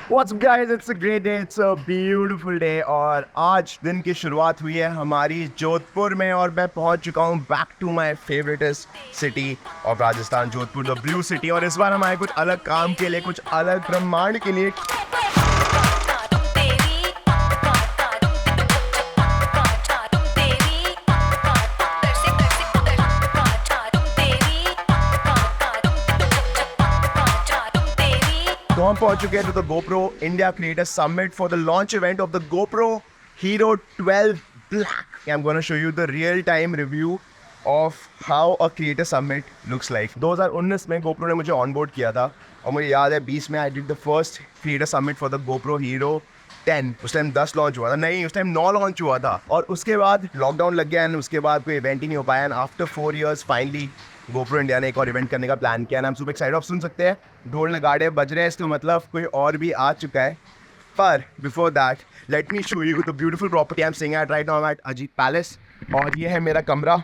What's up guys, it's a great day, it's a beautiful day और आज दिन की शुरुआत हुई है हमारी जोधपुर में और मैं पहुंच चुका हूं back to my favouritest city of Rajasthan, Jodhpur the blue city. और इस बार हम आए कुछ अलग काम के लिए, कुछ अलग ब्रह्मांड के लिए। तो हम पहुंच चुके हैं to the GoPro India Creator Summit for the launch event of the GoPro Hero 12 Black. I'm going to show you the real-time review of how a Creator Summit looks like. 2019 में GoPro ने मुझे onboard किया था और मुझे याद है 20 में I did the first Creator Summit for the GoPro Hero 10. उस टाइम 10 लॉन्च हुआ था, नहीं उस टाइम 9 लॉन्च हुआ था और उसके बाद लॉकडाउन लग गया एंड उसके बाद कोई इवेंट ही नहीं हो पाया। And after 4 years finally GoPro India ने एक और इवेंट करने का प्लान किया। And I am super excited. आप सुन सकते हैं ढोल नगाड़े बज रहे हैं, इसका मतलब कोई और भी आ चुका है। पर before that let me show you the beautiful property I am staying at right now. I am at Ajit Palace और ये है मेरा कमरा।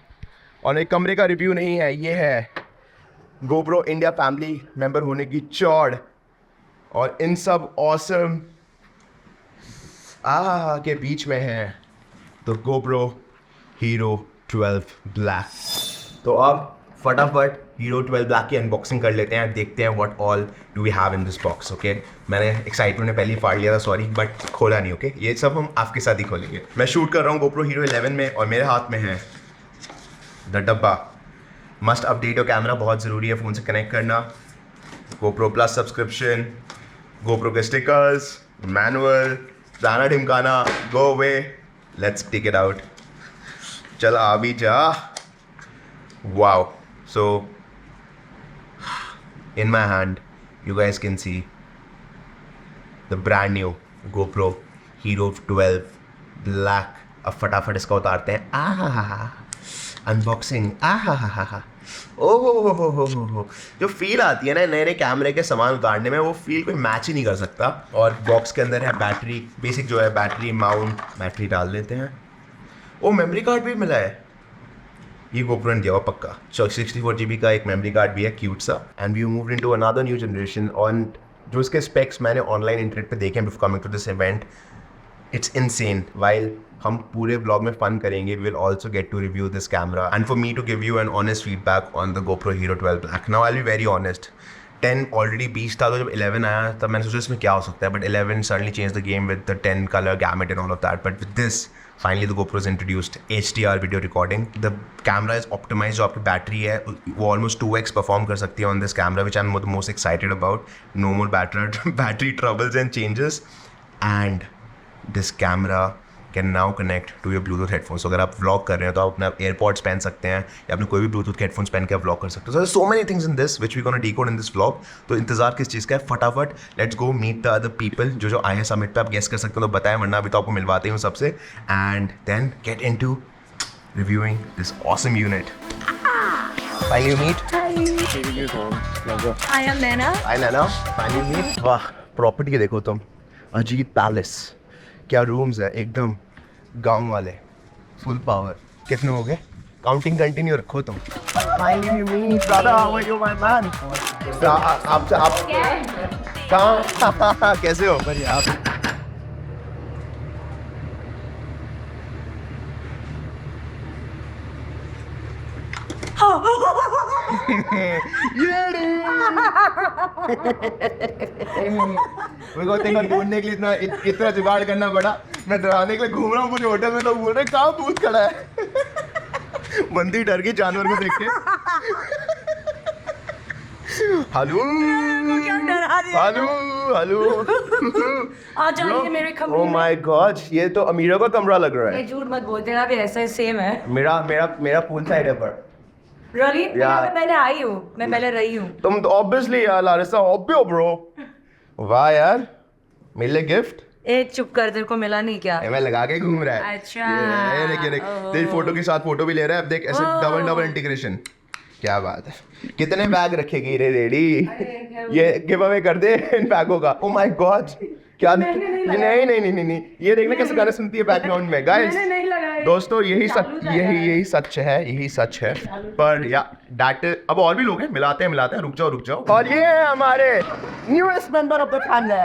और एक कमरे का रिव्यू नहीं है, ये है GoPro इंडिया फैमिली मेंबर होने की चौड़ और इन सब ऑसम के बीच में है तो GoPro Hero 12 Black। तो अब फटाफट Hero 12 Black की अनबॉक्सिंग कर लेते हैं, देखते हैं what all do we have in this box. Okay, मैंने एक्साइटमेंट में पहले ही फाड़ लिया था, सॉरी, बट खोला नहीं। ओके, ये सब हम आपके साथ ही खोलेंगे। मैं शूट कर रहा हूँ GoPro Hero 11 में और मेरे हाथ में है द डब्बा। मस्ट अपडेट योर कैमरा, बहुत ज़रूरी है फ़ोन से कनेक्ट करना। GoPro Plus सब्सक्रिप्शन, GoPro के स्टिकर्स, मैनुअल, जाना ढिमकाना, go away, let's take it out. चल आ भी जा। Wow, so in my hand you guys can see the brand new GoPro Hero 12 Black। अब फटाफट इसका उतारते हैं। अनबॉक्सिंग। ओहो, जो फील आती है ना नए नए कैमरे के सामान उतारने में, वो फील कोई मैच ही नहीं कर सकता। और बॉक्स के अंदर है बैटरी, बेसिक जो है बैटरी माउंट, बैटरी डाल देते हैं। ओ मेमोरी कार्ड भी मिला है, ये GoPro ने दिया हुआ पक्का। 64 GB का एक मेमोरी कार्ड भी है, क्यूट सा। And we move into another new generation. और जो इसके स्पेक्स मैंने ऑनलाइन इंटरनेट पे देखे हैं before coming to this event, it's insane. While हम पूरे ब्लॉग में फन करेंगे, we will also get to review this camera and for me to give you an honest feedback on the GoPro Hero 12 Black। Now I will be very honest, 10 already 20 था, तो जब 11 आया तब मैंने सोचा इसमें क्या हो सकता है, but 11 suddenly change the game with the 10 colour gamete and all of that. But with this finally the GoPro has introduced HDR video recording. The camera is optimized, जो आपकी बैटरी है वो almost 2x perform कर सकती है on this camera, which I'm the most excited about. No more battery troubles and changes. And this camera can now connect to your Bluetooth headphones. So अगर आप vlog कर रहे हैं तो आप अपना AirPods पहन सकते हैं या अपने कोई भी Bluetooth headphones पहन के आप vlog कर सकते हो। So there's so many things in this which we're gonna decode in this vlog. तो इंतज़ार किस चीज़ का है, फटाफट let's go meet the other people जो आए हैं समिट पे। आप गेस कर सकते हो तो बताएं, वरना अभी तो आपको मिलवाते ही हूँ सबसे। And then get into reviewing this awesome unit. Finally meet. I am Nana. Hi Nana. Finally meet. वाह, प्रॉपर्टी देखो तुम, अजीत पैलेस। क्या रूम्स है, एकदम गांव वाले, फुल पावर। कितने हो गए? काउंटिंग कंटिन्यू रखो तुम। Finally meet brother, how are you my man? आप कहाँ कैसे हो? बढ़िया। आप तेरे ढूंढने के लिए इतना जुगाड़ करना पड़ा। मैं डराने के लिए घूम रहा हूँ पूरे होटल में, लोग बोल रहे कहाँ भूत खड़ा है। बंदी डर गई जानवर को देख के। हेलो आ जाइए मेरे कमरे में। ओह माय गॉड, ये तो अमीरों का कमरा लग रहा है। झूठ मत बोल, तेरा भी ऐसा ही सेम है। मेरा पूल साइड है पर। Really? मैं पहले आई हूँ, मैं पहले रही हूँ। तुम तो ऑब्वियसली यार लारिसा ऑब्वियो ब्रो। वाह यार, मिले गिफ्ट। ए चुप कर, तेरे को मिला नहीं क्या? मैं लगा के घूम रहा है। अच्छा, ये देख तेरी फोटो के साथ फोटो भी ले रहा है। अब देख ऐसे डबल इंटीग्रेशन, क्या बात है। कितने बैग रखेगी रे रेडी? ये गिव अवे कर दे इन बैगों का। ओ माय गॉड, क्या? नहीं, ये देखना कैसे गाने सुनती है बैकग्राउंड में। गाइस मैंने नहीं लगाया दोस्तों यही सच है पर या डैट अब और भी लोग हैं, मिलाते हैं, रुक जाओ। और ये है हमारे newest member of the family.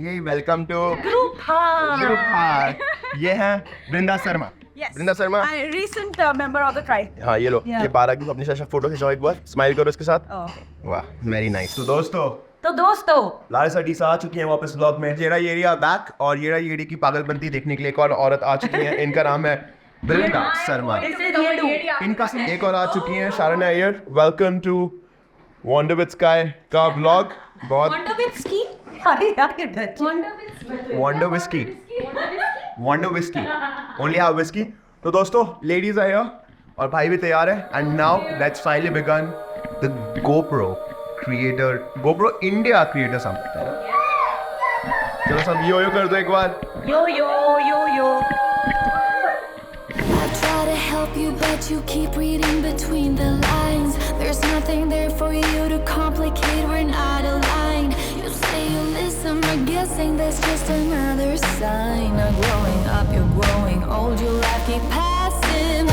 ये वेलकम टू ग्रुप हार। ये है वृंदा शर्मा। वृंदा Sharma recent member of the tribe. हाँ ये लो ये 12 की अपनी साथ फोटो खिंचाओ, एक बार स्माइल करो इसके साथ। वाह वेरी नाइस। तो दोस्तों लारिसा डी आ चुकी हैं वापस ब्लॉग में। येरा येरिया बैक, और येरा येरी की पागलपंती देखने के लिए एक और औरत आ चुकी है। इनका नाम है वृंदा शर्मा। इनका एक और आ चुकी हैं Sharna Iyer. Welcome to wonder with sky का ब्लॉग। बहुत wonder whisky only have whisky. तो दोस्तों लेडीज आए और भाई भी तैयार है। And now let's finally begin the GoPro India Creator Summit। चलो सब यो कर दो एक बार। Yo. I try to help you, but you keep reading between the lines. There's nothing there for you to complicate. We're not aligned. You say you listen, but guessing that's just another sign. Not growing up, you're growing old. Your life keep passing.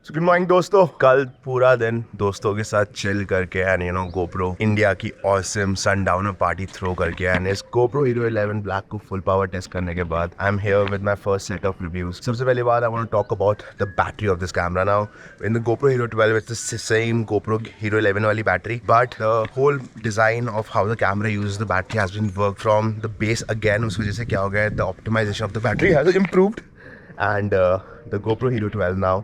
Good morning दोस्तों। कल पूरा दिन दोस्तों के साथ chill करके and GoPro India की awesome sundowner party throw करके एंड इस GoPro Hero 11 ब्लैक को फुल पावर टेस्ट करने के बाद I am here with my first set of reviews. सबसे पहली बात I want to talk about the battery of this camera. Now in the GoPro Hero 12 it's the same GoPro Hero 11 वाली battery, but the whole design of how the camera uses the battery has been work from the base again. उस वजह से क्या हो गया, the optimization of the battery has improved and the GoPro Hero 12 now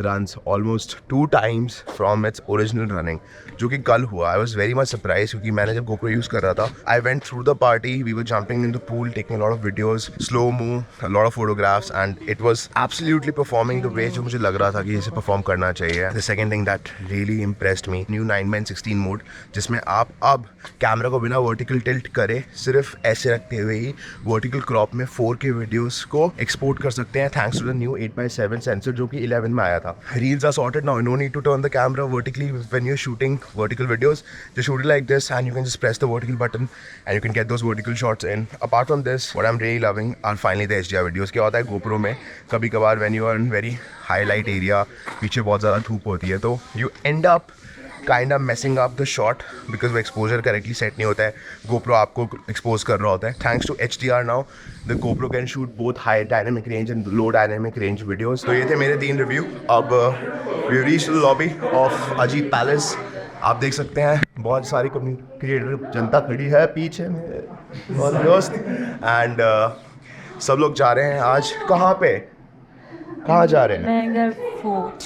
runs almost 2 times from its original running, जो कि कल हुआ। I was very much surprised क्योंकि मैंने जब GoPro यूज़ कर रहा था I went through the party, we were jumping in the pool, taking a lot of videos, slow-mo, a lot of photographs and it was absolutely performing the way जो मुझे लग रहा था कि इसे perform करना चाहिए। The second thing that really impressed me, new 9:16 mode जिसमें आप अब कैमरा को बिना vertical tilt करे सिर्फ ऐसे रखते हुए ही vertical crop में 4K वीडियोज़ को एक्सपोर्ट कर सकते हैं thanks to the new 8x7 sensor जो कि 11 में आया था। Reels are sorted now, no need to turn the camera vertically when you're shooting vertical videos. Just shoot it like this and you can just press the vertical button and you can get those vertical shots in. Apart from this, what I'm really loving are finally the HDR videos. क्या होता है GoPro में कभी कभार when you are in very highlight area, पीछे बहुत ज़्यादा धूप होती है तो you end up kind of messing up the shot because वो exposure correctly set नहीं होता है। GoPro आपको expose कर रहा होता है। Thanks to HDR now, the GoPro can shoot both high dynamic range and low dynamic range videos। तो ये थे मेरे 3 रिव्यू। अब we reached the lobby of Ajit palace. आप देख सकते हैं बहुत सारी क्रिएटर जनता खड़ी है पीछे में और दोस्त एंड सब लोग जा रहे हैं आज कहाँ जा रहे हैं? Mangal Fort.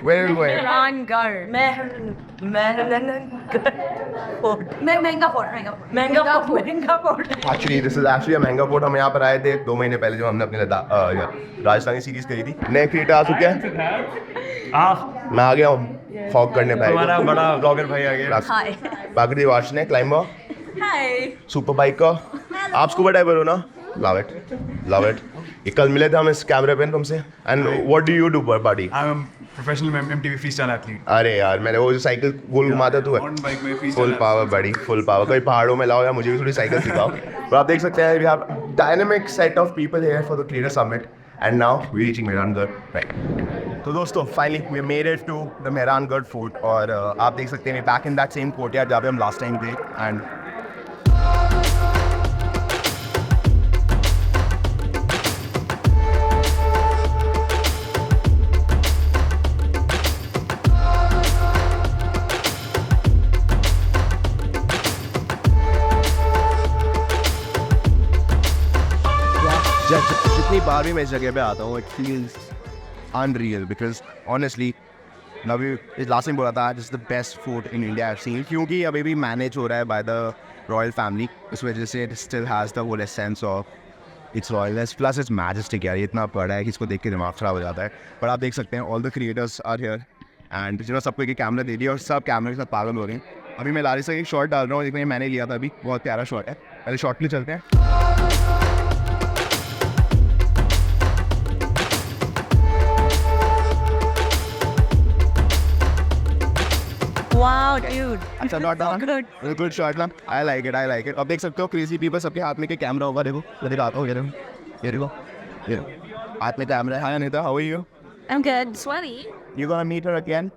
Where are we going? Mehrangarh. Mehanga Fort. Actually, this is actually a महंगा फोर्ट। हम यहाँ पर आए थे 2 महीने पहले जब हमने अपनी राजस्थानी सीरीज करी थी। नए क्रिएटर आ चुके हैं। मैं आ गया हूँ फॉग करने भाई। हमारा बड़ा ब्लॉगर भाई आ गया। Hi. बाकी वाश ने क्लाइंबर Hi. सुपर बाइक का आप स्कूबा डाइवर हो ना? Love it. ये कल मिले थे हम इस कैमरे पे तुमसे। And what do you do body? I am professional MTV freestyle athlete. अरे यार मैंने वो जो साइकिल गोल घुमाता तू है बाइक में फुल पावर बड़ी फुल पावर। कभी पहाड़ों में लाओ या मुझे भी थोड़ी साइकिल सिखाओ। और आप देख सकते हैं we have dynamic set of people here for the creator summit and now we reaching Mehrangarh right. तो दोस्तों finally we made it to the Mehrangarh fort और आप देख सकते हैं back in that same courtyard जहाँ पे हम लास्ट टाइम थे एंड जितनी बार भी मैं इस जगह पे आता हूँ it feels unreal because honestly अभी इस लास्ट टाइम बोला था this is the best food in India I have seen, क्योंकि अभी भी मैनेज हो रहा है बाय द रॉयल फैमिली, इस वजह से it still has the whole essence of its royalness plus its majestic. यार ये इतना बड़ा है कि इसको देख के दिमाग ख़राब हो जाता है। पर आप देख सकते हैं all the creators are here and जो सबको एक कैमरा दे दिया और सब कैमरे के साथ पागल हो रहे हैं। अभी मैं लारी से एक शॉट डाल रहा हूँ, देखिए मैंने लिया था अभी, बहुत प्यारा शॉट है। पहले शॉट के लिए चलते हैं। Wow, dude. अच्छा not down, Good. Good shot ना, I like it, I like it. अब देख सकते हो क्रेजी पीपल सबके हाथ में के कैमरा होगा, देखो मैं दिखाता हूँ, ये देखो, ये देखो, ये देखो, हाथ में कैमरा है। Hi Anita, how are you? I'm good. Sweaty. You gonna meet her again?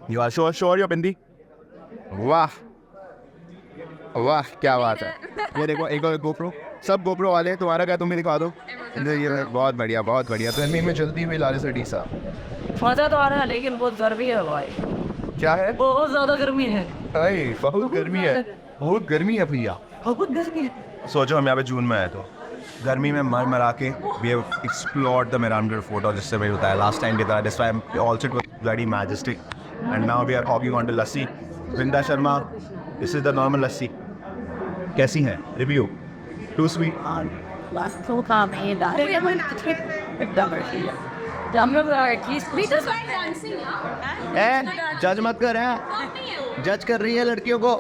You are sure you're बिंदी? वाह वाह क्या बात है। ये देखो एक और GoPro, सब GoPro वाले हैं। तुम्हारा क्या, तुम भी दिखा दो। ये बहुत बढ़िया, बहुत बढ़िया। तो गर्मी में जल्दी हुई लारी से डीसा। मजा तो आ रहा है लेकिन बहुत गर्मी है भाई, क्या है? बहुत ज्यादा गर्मी है। अरे बहुत गर्मी है, बहुत गर्मी है भैया, बहुत गर्मी है। सोचो हम यहाँ पे जून में आए तो गर्मी में मर मरा के we have explored the Mehrangarh fort, और जिससे मैं बताया लास्ट टाइम की तरह this time also it was very majestic and now we are talking on the lassi. Vrinda Sharma, this is the normal lassi, कैसी है? Review? Too sweet? So calm and जज मत कर, है जज कर रही है लड़कियों को,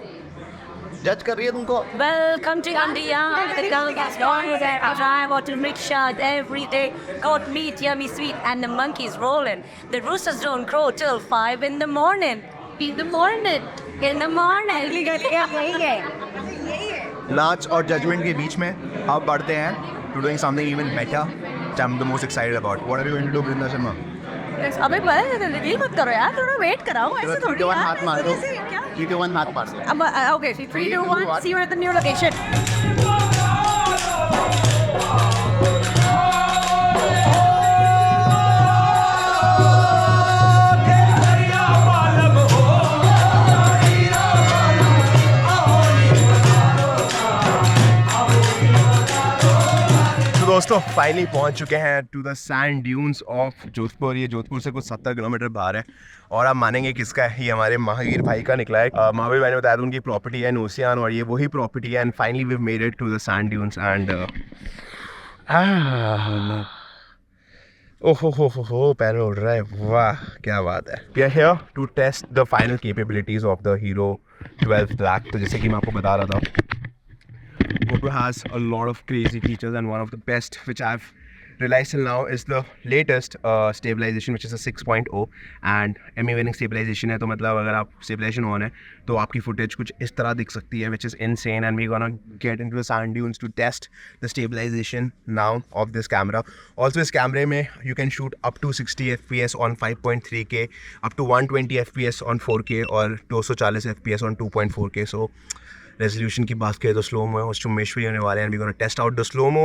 जज कर रही है तुमको। Welcome to India. The girl gets on with it. I drive out to rickshaws every day. Got meat, yummy sweet, and the monkeys rolling. The roosters don't crow till 5 in the morning. In the morning. In the morning. नाच और judgement के बीच में अब बढ़ते हैं to doing something even better which I am the most excited about. What are you going to do Vrinda Sharma? अबे रिवील मत करो यार, थोड़ा वेट कराओ, ऐसे थोड़ी यार। हाथ मार दो, क्या? 3 2 1 हाथ मार दो। अब okay, 3 2 1, see you at the new location. दोस्तों फाइनली पहुंच चुके हैं to the sand dunes of Jodhpur. ये जोधपुर से कुछ 70 किलोमीटर बाहर है और आप मानेंगे किसका है, ये हमारे महावीर भाई का निकला है। महावीर भाई ने बताया था उनकी प्रॉपर्टी है नूसियान और ये वही प्रॉपर्टी है and finally we made it to the sand dunes and ओहो पैर उड़ रहा है, वाह क्या बात है। We are here to test the final capabilities of the Hero 12 black. तो जैसे कि मैं आपको बता रहा था, GoPro has a lot of crazy features and one of the best which I've realized till now is the latest stabilization which is a 6.0 and ME-winning stabilization है। तो मतलब अगर आप stabilization on है तो आपकी footage कुछ इस तरह दिख सकती है which is insane and we're gonna get into the sand dunes to test the stabilization now of this camera. Also इस कैमरे में you can shoot up to 60 FPS on 5.3K, up to 120 FPS on 4K और 240 FPS on 2.4K. So resolution की बात करें तो स्लो-मो और चुम्मेश्वरी होने वाले हैं। We gonna test out the slo-mo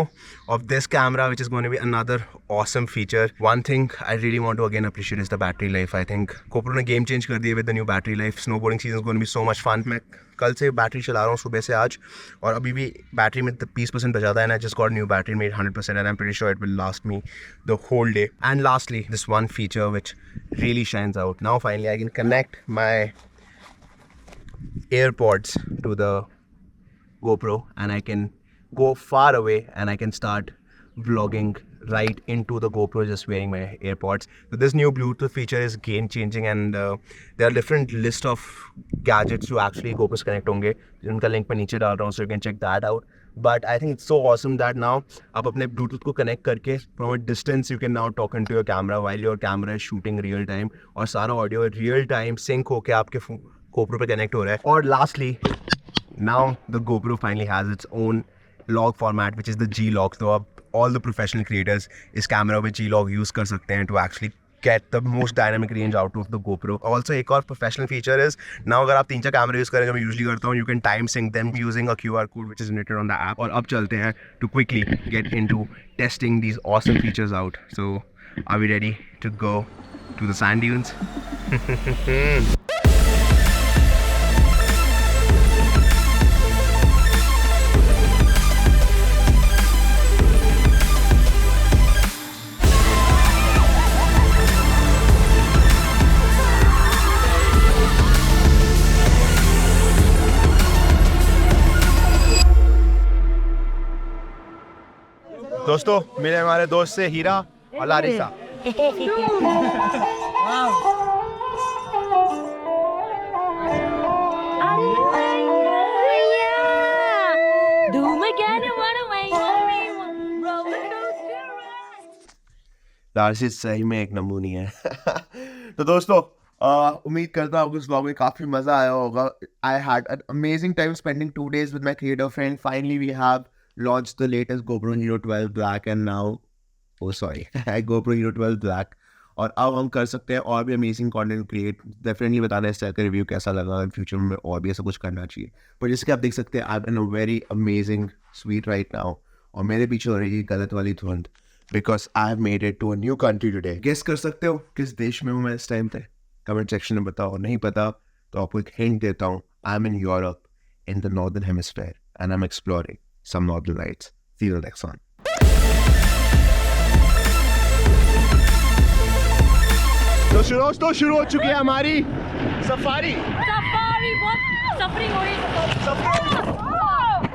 of this camera which is gonna be another awesome feature. One thing I really want to again appreciate is the battery life. I think GoPro ने game change कर दिया with the new battery life. Snowboarding season is gonna be so much fun. मैं कल से battery चला रहा हूँ सुबह से आज और अभी भी बैटरी में 20% बचाता है ना। Just got new battery made 100% and I am pretty sure it will last me the whole day. And lastly this one feature which really shines out. Now finally I can connect my AirPods to the GoPro and I can go far away and I can start vlogging right into the GoPro just wearing my AirPods. So this new Bluetooth feature is game changing and there are different list of gadgets to actually GoPro से connect होंगे जिनका link मैं नीचे डाल रहा हूँ so you can check that out. But I think it's so awesome that now आप अपने Bluetooth को connect करके from a distance you can now talk into your camera while your camera is shooting real time और सारा audio real time sync होके आपके GoPro पे connect हो रहा है। और lastly now the GoPro finally has its own log format which is the G-log. So अब all the professional creators इस कैमरा पे G-log use कर सकते हैं to actually get the most dynamic range out of the GoPro. Also एक और professional feature is now अगर आप 3-4 कैमरे यूज़ करें जो मैं usually करता हूँ you can time sync them using a QR code which is generated on the app. और अब चलते हैं to quickly get into testing these awesome features out. So are we ready to go to the sand dunes? दोस्तों मिले हमारे दोस्त से हीरा और लारिसा। लारिसा सही में एक नमूनी है। तो दोस्तों उम्मीद करता हूँ इस व्लॉग में काफ़ी मज़ा आया होगा। I had an amazing time spending 2 days with my creator friend. Finally we have launched the latest GoPro Hero 12 Black and now GoPro Hero 12 Black, और अब हम कर सकते हैं और भी अमेजिंग कंटेंट क्रिएट। डेफिनेटली बताना इस तरह का रिव्यू कैसा लगा, इन फ्यूचर में और भी ऐसा कुछ करना चाहिए। पर जैसे कि आप देख सकते हैं I am in a very amazing suite right now, और मेरे पीछे हो रही है गलत वाली धुंध, because I have made it to a new country today. Guess कर सकते हो किस देश में हूँ मैं इस टाइम पे? कमेंट सेक्शन में बताओ। नहीं पता तो आपको एक हिंट देता हूँ। I am in Europe in the northern hemisphere and I am exploring some northern lights. See you next one. तो शुरू हो चुकी है हमारी सफारी। Safari, what